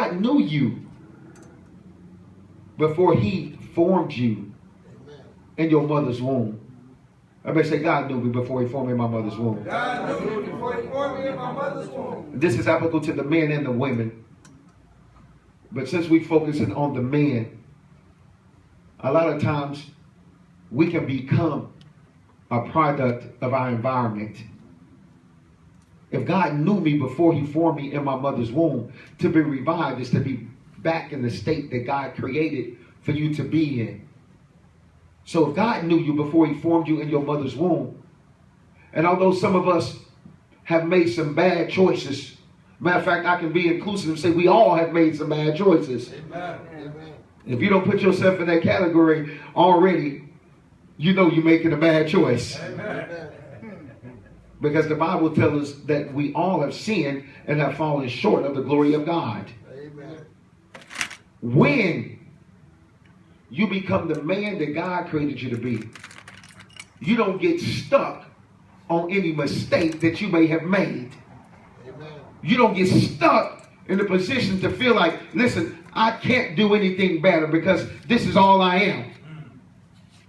God knew you before he formed you in your mother's womb. I may say, God knew me before he formed me in my mother's womb. God knew me before he formed me in my mother's womb. This is applicable to the men and the women. But since we're focusing on the men, a lot of times we can become a product of our environment. If God knew me before he formed me in my mother's womb, to be revived is to be back in the state that God created for you to be in. So if God knew you before he formed you in your mother's womb, and although some of us have made some bad choices, matter of fact, I can be inclusive and say we all have made some bad choices. Amen. If you don't put yourself in that category already, you know you're making a bad choice. Amen. Because the Bible tells us that we all have sinned and have fallen short of the glory of God. Amen. When you become the man that God created you to be, you don't get stuck on any mistake that you may have made. Amen. You don't get stuck in the position to feel like, listen, I can't do anything better because this is all I am.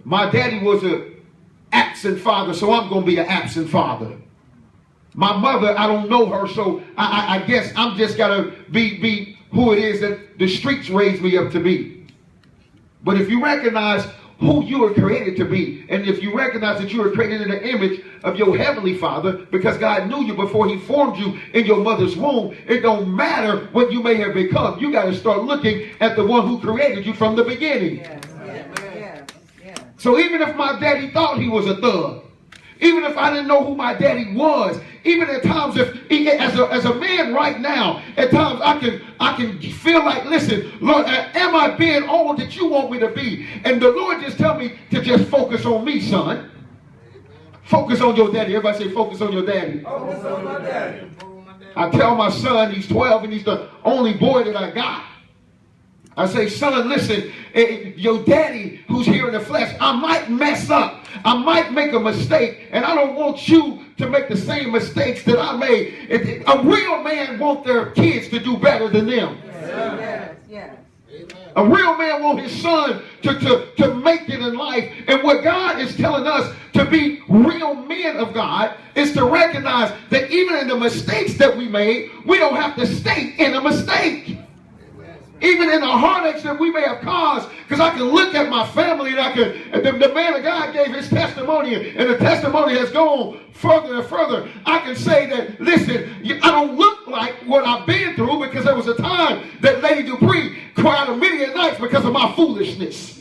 My daddy was an absent father, so I'm going to be an absent father. My mother, I don't know her, so I guess I'm just got to be who it is that the streets raised me up to be. But if you recognize who you were created to be, and if you recognize that you were created in the image of your heavenly Father, because God knew you before he formed you in your mother's womb, it don't matter what you may have become. You got to start looking at the one who created you from the beginning. Yes. So even if my daddy thought he was a thug, even if I didn't know who my daddy was, even at times, as a man right now, at times I can feel like, listen, Lord, am I being all that you want me to be? And the Lord just tell me to just focus on me, son. Focus on your daddy. Everybody say, focus on your daddy. Focus on my daddy. I tell my son, he's 12 and he's the only boy that I got. I say, son, listen, your daddy who's here in the flesh, I might mess up. I might make a mistake, and I don't want you to make the same mistakes that I made. A real man wants their kids to do better than them. Yes. A real man wants his son to make it in life. And what God is telling us to be real men of God is to recognize that even in the mistakes that we made, we don't have to stay in a mistake. Even in the heartaches that we may have caused, because I can look at my family and the man of God gave his testimony, and the testimony has gone further and further. I can say that, listen, I don't look like what I've been through, because there was a time that Lady Dupree cried a million nights because of my foolishness.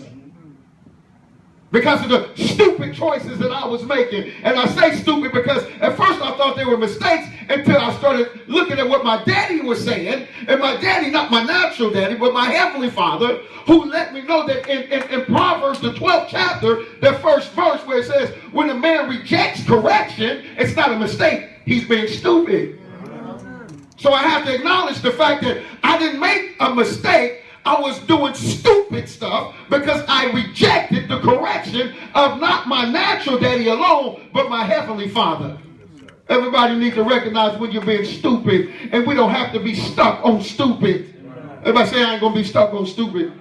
Because of the stupid choices that I was making. And I say stupid because at first I thought they were mistakes until I started looking at what my daddy was saying. And my daddy, not my natural daddy, but my heavenly Father, who let me know that in Proverbs, the 12th chapter, the first verse where it says, when a man rejects correction, it's not a mistake. He's being stupid. So I have to acknowledge the fact that I didn't make a mistake. I was doing stupid stuff because I rejected the correction of not my natural daddy alone, but my heavenly Father. Everybody needs to recognize when you're being stupid, and we don't have to be stuck on stupid. Everybody say, I ain't going to be stuck on stupid.